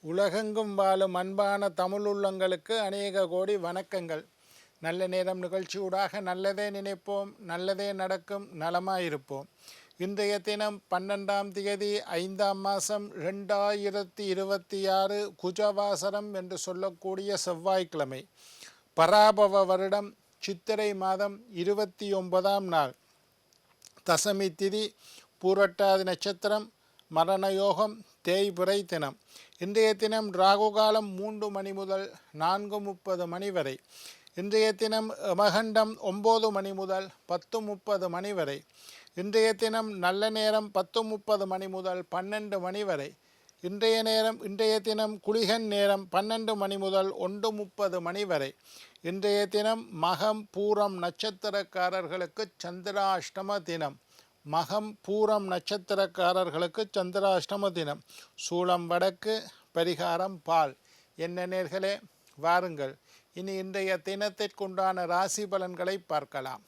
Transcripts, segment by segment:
உலகெங்கும் வாழும் அன்பான தமிழுள்ளங்களுக்கு அநேக கோடி வணக்கங்கள். நல்ல நேரம் நிகழ்ச்சியூடாக நல்லதே நினைப்போம், நல்லதே நடக்கும், நலமாயிருப்போம். இன்றைய தினம் 12ஆம் தேதி 5ஆம் மாதம் 2026 குஜவாசரம் என்று சொல்லக்கூடிய செவ்வாய்க்கிழமை, பராபவ வருடம் சித்திரை மாதம் 29ஆம் நாள், தசமி திதி, பூரட்டாதி நட்சத்திரம், மரணயோகம், தேய்பிறை தினம். இன்றைய தினம் ராகு காலம் 3 மணி முதல் 4:30 மணி வரை. இன்றைய தினம் யமகண்டம் 9 மணி முதல் 10:30 மணி வரை. இன்றைய தினம் நல்ல நேரம் 10:30 மணி முதல் 12 மணி வரை. இன்றைய தினம் குளிகன் நேரம் 12 மணி முதல் 1:30 மணி வரை. இன்றைய தினம் மகம் பூரம் நட்சத்திரக்காரர்களுக்கு சந்திராஷ்டம தினம். மகம் பூரம் நட்சத்திரக்காரர்களுக்கு சந்திராஷ்டம தினம். சூளம் வடக்கு, பரிகாரம் பால். என்ன நேர்களே, வாருங்கள் இனி இன்றைய தினத்திற்குண்டான ராசி பலன்களை பார்க்கலாம்.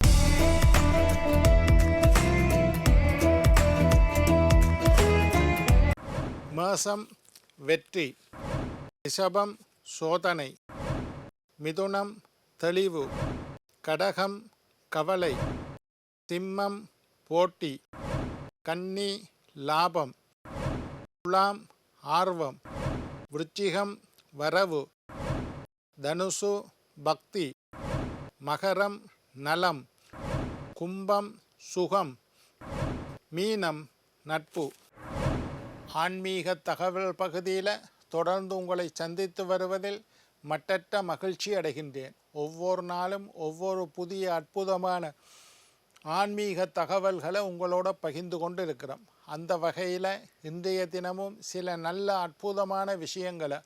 மேசம் வெற்றி, ரிஷபம் சோதனை, மிதுனம் தெளிவு, கடகம் கவலை, சிம்மம் போட்டி, கன்னி லாபம், துலாம் ஆர்வம், விருச்சிகம் வரவு, தனுசு பக்தி, மகரம் நலம், கும்பம் சுகம், மீனம் நட்பு. ஆன்மீக தகவல் பகுதியில் தொடர்ந்து உங்களை சந்தித்து வருவதில் மட்டற்ற மகிழ்ச்சி அடைகின்றேன். ஒவ்வொரு நாளும் ஒவ்வொரு புதிய அற்புதமான ஆன்மீக தகவல்களை உங்களோட பகிர்ந்து கொண்டு இருக்கிறோம். அந்த வகையில் இன்றைய தினமும் சில நல்ல அற்புதமான விஷயங்களை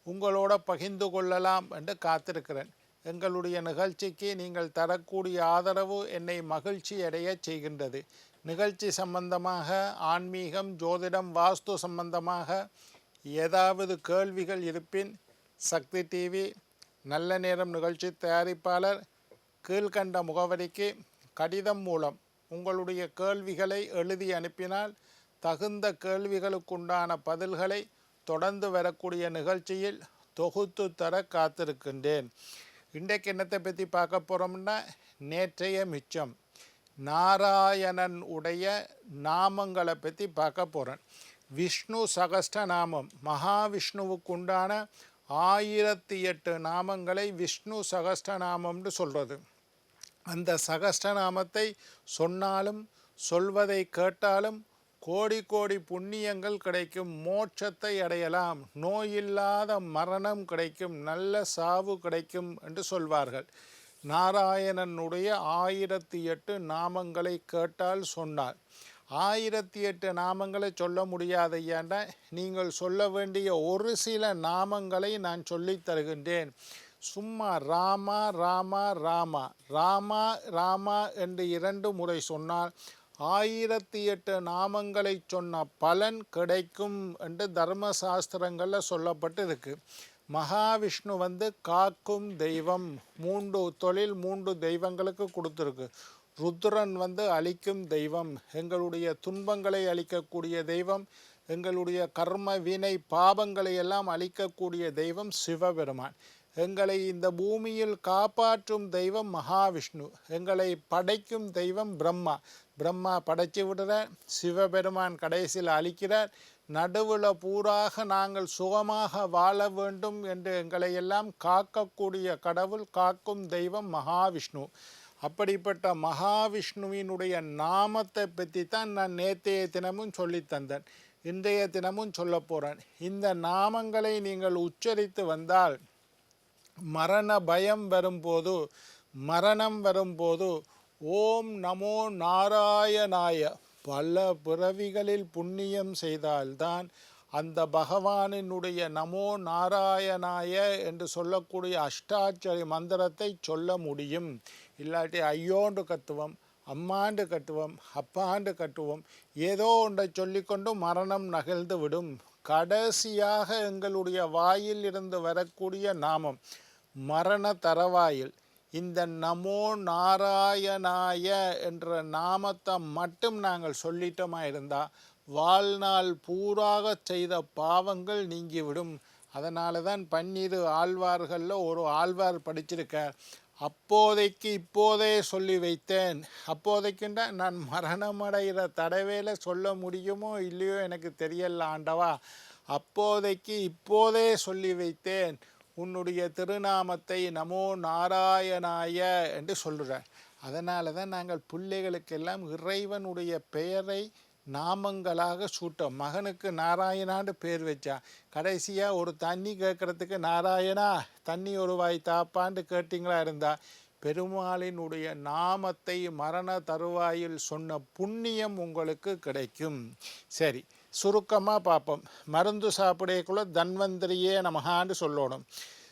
உங்களோட பகிர்ந்து கொள்ளலாம் என்று காத்திருக்கிறேன். எங்களுடைய நிகழ்ச்சிக்கு நீங்கள் தரக்கூடிய ஆதரவு என்னை மகிழ்ச்சி அடைய செய்கின்றது. நிகழ்ச்சி சம்பந்தமாக, ஆன்மீகம், ஜோதிடம், வாஸ்து சம்பந்தமாக ஏதாவது கேள்விகள் இருப்பின் சக்தி டிவி நல்ல நேரம் நிகழ்ச்சி தயாரிப்பாளர் கீழ்கண்ட முகவரிக்கு கடிதம் மூலம் உங்களுடைய கேள்விகளை எழுதி அனுப்பினால் தகுந்த கேள்விகளுக்குண்டான பதில்களை தொடர்ந்து வரக்கூடிய நிகழ்ச்சியில் தொகுத்து தர காத்திருக்கின்றேன். இன்றைக்கு என்னத்தை பற்றி பார்க்க போகிறோம்னா, நேற்றைய மிச்சம் நாராயணன் உடைய நாமங்களை பற்றி பார்க்க போகிறேன். விஷ்ணு சகஸ்ட நாமம், மகாவிஷ்ணுவுக்குண்டான 1008 நாமங்களை விஷ்ணு சகஸ்ட நாமம்னு சொல்கிறது. அந்த சகஸ்டநாமத்தை சொன்னாலும் சொல்வதை கேட்டாலும் கோடி கோடி புண்ணியங்கள் கிடைக்கும், மோட்சத்தை அடையலாம், நோயில்லாத மரணம் கிடைக்கும், நல்ல சாவு கிடைக்கும் என்று சொல்வார்கள். நாராயணனுடைய 1008 நாமங்களை கேட்டால் சொன்னால் 1008 நாமங்களை சொல்ல முடியாத ஐயாண்டா, நீங்கள் சொல்ல வேண்டிய ஒரு சில நாமங்களை நான் சொல்லித் தருகின்றேன். சும்மா ராமா ராமா ராமா ராமா ராமா என்று 2 முறை சொன்னால் 1008 நாமங்களை சொன்ன பலன் கிடைக்கும் என்று தர்மசாஸ்திரங்களில் சொல்லப்பட்டு இருக்கு. மகாவிஷ்ணு காக்கும் தெய்வம், 3 தொழில் 3 தெய்வங்களுக்கு கொடுத்துருக்கு. ருத்ரன் அழிக்கும் தெய்வம், எங்களுடைய துன்பங்களை அழிக்கக்கூடிய தெய்வம், எங்களுடைய கர்ம வினை பாபங்களை எல்லாம் அழிக்கக்கூடிய தெய்வம் சிவபெருமான். எங்களை இந்த பூமியில் காப்பாற்றும் தெய்வம் மகாவிஷ்ணு. எங்களை படைக்கும் தெய்வம் பிரம்மா. பிரம்மா படைச்சி விடுறார், சிவபெருமான் கடைசியில் அழிக்கிறார். நடுவில் பூராக நாங்கள் சுகமாக வாழ வேண்டும் என்று எங்களை எல்லாம் காக்கக்கூடிய கடவுள், காக்கும் தெய்வம் மகாவிஷ்ணு. அப்படிப்பட்ட மகாவிஷ்ணுவினுடைய நாமத்தை பற்றி தான் நான் நேற்றைய தினமும் சொல்லி தந்தேன். இன்றைய தினமும் சொல்ல போகிறேன். இந்த நாமங்களை நீங்கள் உச்சரித்து வந்தால் மரண பயம் வரும்போது, மரணம் வரும்போது ஓம் நமோ நாராயணாய பல பிறவிகளில் புண்ணியம் செய்தால்தான் அந்த பகவானினுடைய நமோ நாராயணாய என்று சொல்லக்கூடிய அஷ்டாட்சரி மந்திரத்தை சொல்ல முடியும். இல்லாட்டி ஐயோண்டு கத்துவோம், அம்மாண்டு கட்டுவோம், அப்பாண்டு கட்டுவோம், ஏதோ ஒன்றை சொல்லிக்கொண்டு மரணம் நகழ்ந்து விடும். கடைசியாக எங்களுடைய வாயில் இருந்து வரக்கூடிய நாமம் மரண தரவாயில் இந்த நமோ நாராயணாய என்ற நாமத்தை மட்டும் நாங்கள் சொல்லிட்டோமா இருந்தால் வாழ்நாள் பூராக செய்த பாவங்கள் நீங்கிவிடும். அதனால தான் பன்னிரு ஆழ்வார்களில் ஒரு ஆழ்வார் படிச்சிருக்கார், அப்போதைக்கு இப்போதே சொல்லி வைத்தேன். அப்போதைக்குண்டா நான் மரணமடைகிற தடவையில் சொல்ல முடியுமோ இல்லையோ எனக்கு தெரியல ஆண்டவா, அப்போதைக்கு இப்போதே சொல்லி வைத்தேன் உன்னுடைய திருநாமத்தை நமோ நாராயணாய என்று சொல்கிறார். அதனால தான் நாங்கள் பிள்ளைகளுக்கெல்லாம் இறைவனுடைய பெயரை நாமங்களாக சூட்டோம். மகனுக்கு நாராயணான்னு பேர் வச்சா, கடைசியாக ஒரு தண்ணி கேட்குறதுக்கு நாராயணா தண்ணி ஒரு வாய் தாப்பான்னு கேட்டிங்களா இருந்தால் பெருமாளினுடைய நாமத்தை மரண தருவாயில் சொன்ன புண்ணியம் உங்களுக்கு கிடைக்கும். சரி, சுருக்கமாக பார்ப்போம். மருந்து சாப்பிடக்குள்ள தன்வந்திரியே நமகான்னு சொல்லணும்.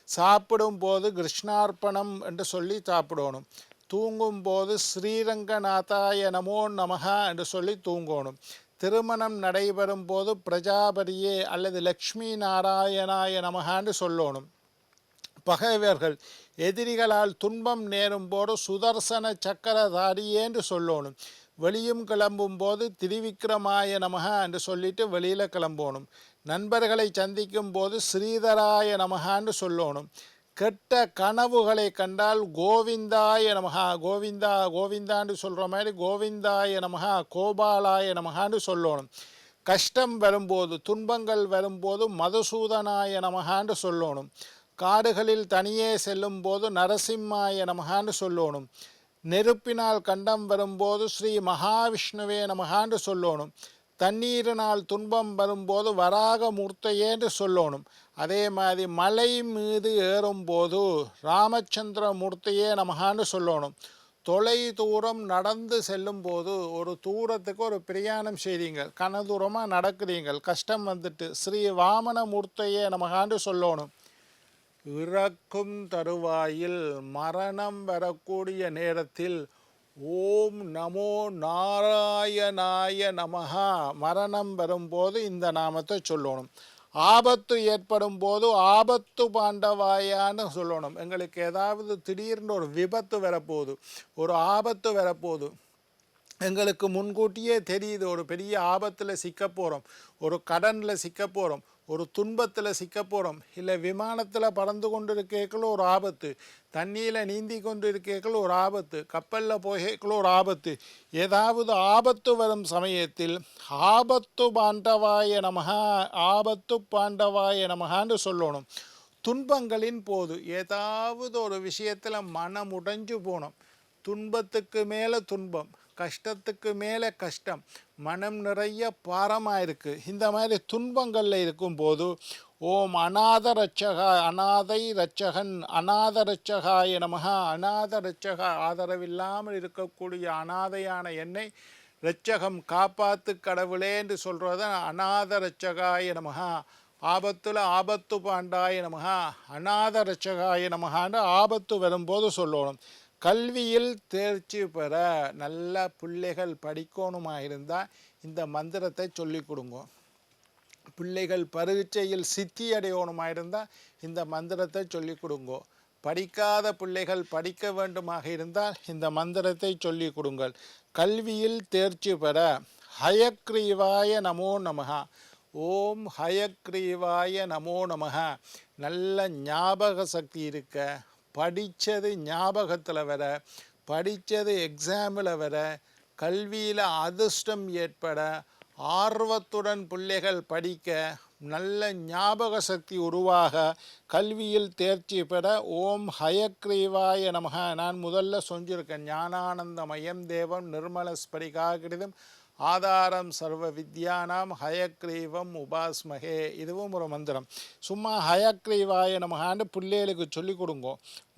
சாப்பிடும்போது கிருஷ்ணார்ப்பணம் என்று சொல்லி சாப்பிடணும். தூங்கும்போது ஸ்ரீரங்கநாதாய நமோ நமஹா என்று சொல்லி தூங்கணும். திருமணம் நடைபெறும் போது பிரஜாபதியே அல்லது லக்ஷ்மி நாராயணாய நமகான்னு சொல்லணும். பகைவர்கள் எதிரிகளால் துன்பம் நேரும் போது சுதர்சன சக்கரதாரியேன்னு சொல்லணும். வெளியும் கிளம்பும் போது திரிவிக்ரமாய நமகா என்று சொல்லிட்டு வெளியில் கிளம்பணும். நண்பர்களை சந்திக்கும் போது ஸ்ரீதராய நமகான்னு சொல்லணும். கெட்ட கனவுகளை கண்டால் கோவிந்தாய நமகா, கோவிந்தா கோவிந்தான்னு சொல்கிற மாதிரி கோவிந்தாய நமகா கோபாலாய நமகான்னு சொல்லணும். கஷ்டம் வரும்போது துன்பங்கள் வரும்போது மதுசூதனாய நமகான்னு சொல்லணும். காடுகளில் தனியே செல்லும் போது நரசிம்மாய நமகான்னு சொல்லணும். நெருப்பினால் கண்டம் வரும்போது ஸ்ரீ மகாவிஷ்ணுவே நமகான்னு சொல்லணும். தண்ணீரினால் துன்பம் வரும்போது வராக மூர்த்தையேன்னு சொல்லணும். அதே மாதிரி மலை மீது ஏறும்போது ராமச்சந்திர மூர்த்தியே நமகான்னு சொல்லணும். தொலை தூரம் நடந்து செல்லும் போது, ஒரு தூரத்துக்கு ஒரு பிரயாணம் செய்தீங்கள், கனதூரமாக நடக்கிறீங்கள், கஷ்டம் வந்துட்டு ஸ்ரீ வாமன மூர்த்தையே நமகான்னு சொல்லணும். இறக்கும் தருவாயில் மரணம் வரக்கூடிய நேரத்தில் ஓம் நமோ நாராயணாய நமஹா மரணம் வரும்போது இந்த நாமத்தை சொல்லணும். ஆபத்து ஏற்படும் போது ஆபத்து பாண்டவாயான்னு சொல்லணும். எங்களுக்கு ஏதாவது திடீர்னு ஒரு விபத்து வரப்போகுது, ஒரு ஆபத்து வரப்போகுது, எங்களுக்கு முன்கூட்டியே தெரியுது ஒரு பெரிய ஆபத்தில் சிக்க போகிறோம், ஒரு கடனில் சிக்க போகிறோம், ஒரு துன்பத்தில் சிக்க போகிறோம், இல்லை விமானத்தில் பறந்து கொண்டு இருக்கேக்களோ ஒரு ஆபத்து, தண்ணியில் நீந்தி கொண்டு இருக்கேக்களோ ஒரு ஆபத்து, கப்பலில் போகேக்களோ ஒரு ஆபத்து, ஏதாவது ஆபத்து வரும் சமயத்தில் ஆபத்து பாண்டவாய நமகா, ஆபத்து பாண்டவாய நமகான்னு சொல்லணும். துன்பங்களின் போது ஏதாவது ஒரு விஷயத்தில் மனம் உடைஞ்சு போனோம், துன்பத்துக்கு மேலே துன்பம், கஷ்டத்துக்கு மேலே கஷ்டம், மனம் நிறைய பாரமாக இருக்குது, இந்த மாதிரி துன்பங்களில் இருக்கும்போது ஓம் அநாத ரட்சகா, அநாதை ரட்சகன் அநாத ரட்சகாய நமகா, அநாத ரட்சகா ஆதரவில்லாமல் இருக்கக்கூடிய அநாதையான என்னை ரட்சகம் காப்பாத்து கடவுளே என்று சொல்கிறத அநாத ரட்சகாய நமகா, ஆபத்தில் ஆபத்து பாண்டாய நமகா, அநாத ரட்சகாய நமகான்னு ஆபத்து வரும்போது சொல்லணும். கல்வியில் தேர்ச்சி பெற நல்ல பிள்ளைகள் படிக்கணுமாக இருந்தால் இந்த மந்திரத்தை சொல்லி கொடுங்க. பிள்ளைகள் பரீட்சையில் சித்தி அடையணுமாக இருந்தால் இந்த மந்திரத்தை சொல்லி கொடுங்க. படிக்காத பிள்ளைகள் படிக்க வேண்டுமாக இருந்தால் இந்த மந்திரத்தை சொல்லி கொடுங்கள். கல்வியில் தேர்ச்சி பெற ஹயக்ரீவாய நமோ நமகா, ஓம் ஹயக்ரீவாய நமோ நமகா. நல்ல ஞாபக சக்தி இருக்க, படித்தது ஞாபகத்தில் வர, படித்தது எக்ஸாமில் வர, கல்வியில் அதிர்ஷ்டம் ஏற்பட, ஆர்வத்துடன் பிள்ளைகள் படிக்க, நல்ல ஞாபக சக்தி உருவாக, கல்வியில் தேர்ச்சி பெற ஓம் ஹயக்ரீவாய நமக. நான் முதல்ல சொல்லியிருக்கேன், ஞானானந்தமயம் தேவம் நிர்மல ஸ்பரிகாகிருதம் ஆதாரம் சர்வ வித்யானாம் ஹயக்ரீவம் உபாஸ்மகே. இதுவும் ஒரு மந்திரம். சும்மா ஹயக்ரீவாய நமகான்னு பிள்ளைகளுக்கு சொல்லி கொடுங்கோ.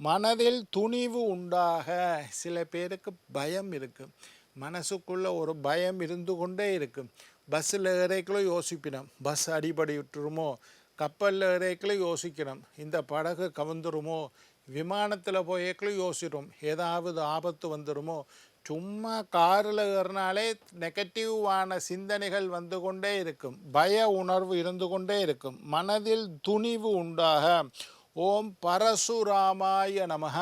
மனதில் துணிவு உண்டாக, சில பேருக்கு பயம் இருக்குது, மனசுக்குள்ளே ஒரு பயம் இருந்து கொண்டே இருக்குது. பஸ்ஸில் ஏறைக்குள்ளே யோசிப்பினோம், பஸ் அடிபடி விட்டுருமோ, கப்பலில் ஏறைக்குள்ளே யோசிக்கிறோம், இந்த படகு கவுந்துருமோ, விமானத்தில் போயக்குள்ளே யோசிக்கிறோம் ஏதாவது ஆபத்து வந்துடுமோ. சும்மா காரில் ஏறினாலே நெகட்டிவான சிந்தனைகள் வந்து கொண்டே இருக்கும், பய உணர்வு இருந்து கொண்டே இருக்கும். மனதில் துணிவு உண்டாக ஓம் பரசுராமாய நமக.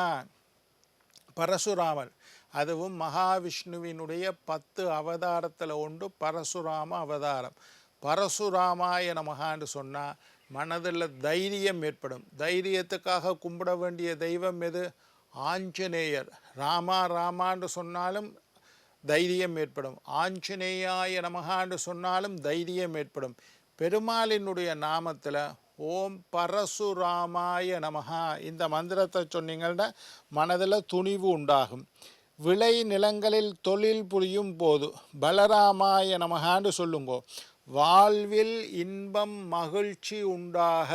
பரசுராமர் அதுவும் மகாவிஷ்ணுவினுடைய 10 அவதாரத்தில் ஒன்று பரசுராம அவதாரம். பரசுராமாய நமகான்னு சொன்னால் மனதில் தைரியம் ஏற்படும். தைரியத்துக்காக கும்பிட வேண்டிய தெய்வம் எது? ஆஞ்சநேயர். ராமா ராமான்னு சொன்னாலும் தைரியம் ஏற்படும். ஆஞ்சநேயாய நமகான்னு சொன்னாலும் தைரியம் ஏற்படும். பெருமாளினுடைய நாமத்தில் ஓம் பரசுராமாய நமகா இந்த மந்திரத்தை சொன்னீங்கன்னா மனதில் துணிவு உண்டாகும். விளை நிலங்களில் தொழில் புரியும் போது பலராமாய நமகான்னு சொல்லுங்கோ. வாழ்வில் இன்பம் மகிழ்ச்சி உண்டாக.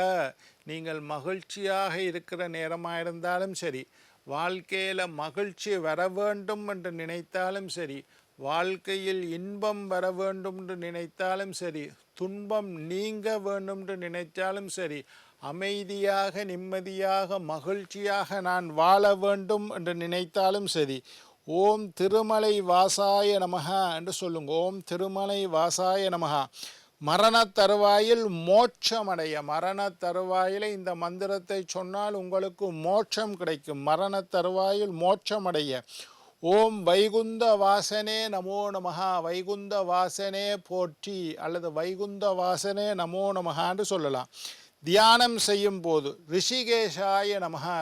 நீங்கள் மகிழ்ச்சியாக இருக்கிற நேரமாக இருந்தாலும் சரி, வாழ்க்கையில் மகிழ்ச்சி வர வேண்டும் என்று நினைத்தாலும் சரி, வாழ்க்கையில் இன்பம் வர வேண்டும் என்று நினைத்தாலும் சரி, துன்பம் நீங்க வேண்டும் என்று நினைத்தாலும் சரி, அமைதியாக நிம்மதியாக மகிழ்ச்சியாக நான் வாழ வேண்டும் என்று நினைத்தாலும் சரி, ஓம் திருமலை வாசாய நமகா என்று சொல்லுங்க. ஓம் திருமலை வாசாய நமகா. மரண தருவாயில் மோட்சமடைய. மரண தருவாயில் இந்த மந்திரத்தை சொன்னால் உங்களுக்கு மோட்சம் கிடைக்கும். மரண தருவாயில் மோட்சமடைய. ஓம் வைகுந்த வாசனே நமோ நமகா. வைகுந்த வாசனே போற்றி அல்லது வைகுந்த வாசனே நமோ நமகான்னு சொல்லலாம். தியானம் செய்யும் போது ரிஷிகேஷாய நமகா.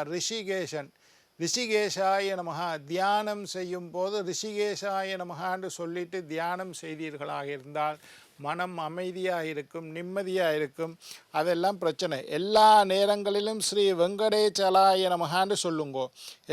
ரிஷிகேஷாய நமகா. தியானம் செய்யும் போது ரிஷிகேஷாய நமகான்னு சொல்லிட்டு தியானம் செய்தீர்களாக இருந்தால் மனம் அமைதியாக இருக்கும், நிம்மதியாக இருக்கும். அதெல்லாம் பிரச்சனை. எல்லா நேரங்களிலும் ஸ்ரீ வெங்கடேச்சலாய நமகான்னு சொல்லுங்கோ.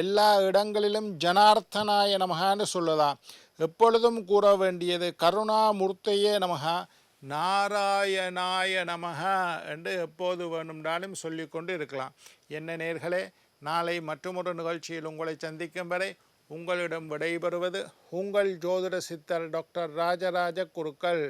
எல்லா இடங்களிலும் ஜனார்த்தனாய நமகான்னு சொல்லலாம். எப்பொழுதும் கூற வேண்டியது கருணாமூர்த்தியே நமகா, நாராயணாய நமகா என்று எப்போது வேணும்னாலும் சொல்லிக்கொண்டு இருக்கலாம். என்ன நேர்களே, நாளை மற்றொரு நிகழ்ச்சியில் உங்களை சந்திக்கும் வரை உங்களிடம் விடைபெறுவது உங்கள் ஜோதிட சித்தர் டாக்டர் ராஜராஜ குருக்கள்.